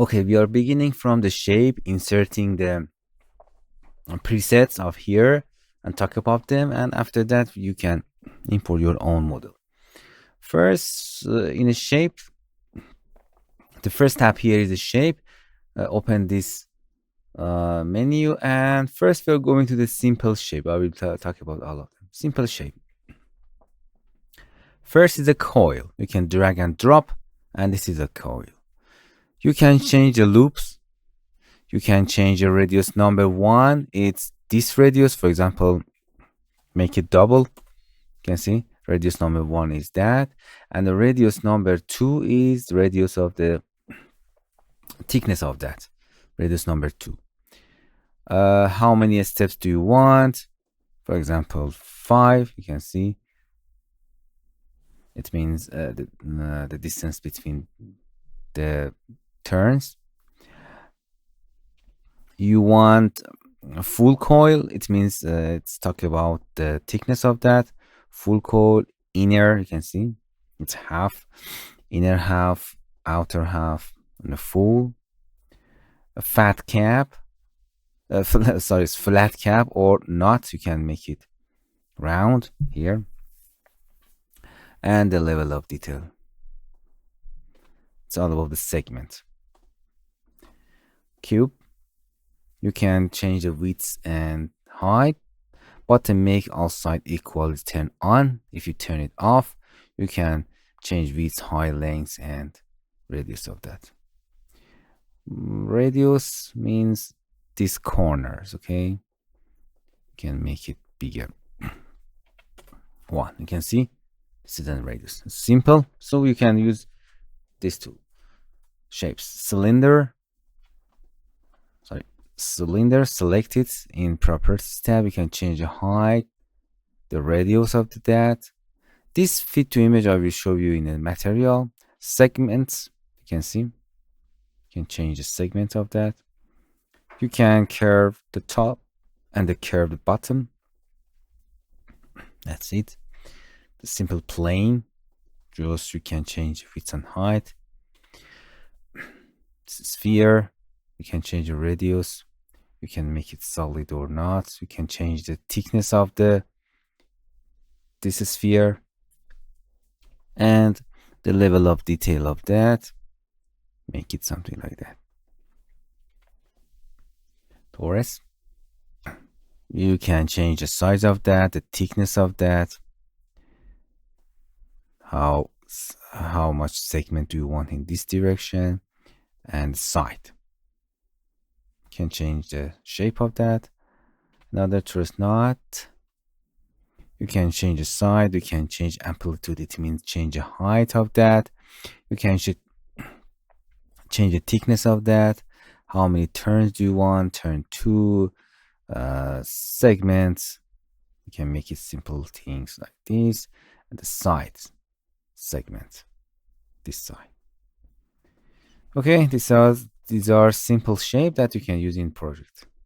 Okay, we are beginning from the shape, inserting the presets of here and talk about them, and after that you can import your own model. First, in a shape, the first tab here is the shape. Open this menu, and first we're going to the simple shape. I will talk about all of them. Simple shape. First is a coil. You can drag and drop, and this is a coil. You can change the loops. You can change the radius number 1. It's this radius, for example, make it double. You can see radius number 1 is that, and the radius number 2 is the radius of the thickness of that. Radius number 2. How many steps do you want? For example, 5. You can see it means the distance between the turns. You want a full coil. It means it's talking about the thickness of that. Full coil, inner, you can see it's half, inner half, outer half, and a full. A fat cap, sorry, it's flat cap or not. You can make it round here. And the level of detail. It's all about the segment. Cube. You can change the width and height. Button make all sides equal is turned on. If you turn it off, you can change width, height, length, and radius of that. Radius means these corners, okay? You can make it bigger. 1. You can see this is the radius. It's simple, so you can use these two shapes. Cylinder, select it in properties tab. You can change the height, the radius of that. This fit to image I will show you in the material. Segments, you can see. You can change the segment of that. You can curve the top and the curve the bottom. That's it. The simple plane, just you can change width and height. Sphere, you can change the radius. You can make it solid or not. You can change the thickness of this sphere and the level of detail of that. Make it something like that. Torus. You can change the size of that, the thickness of that. How much segment do you want in this direction, and side. You can change the shape of that. Another truss knot. You can change the side. You can change amplitude. It means change the height of that. You can change the thickness of that. How many turns do you want? Turn 2. Segments. You can make it simple things like this. And the sides segment, this side. Okay, these are simple shape that you can use in project.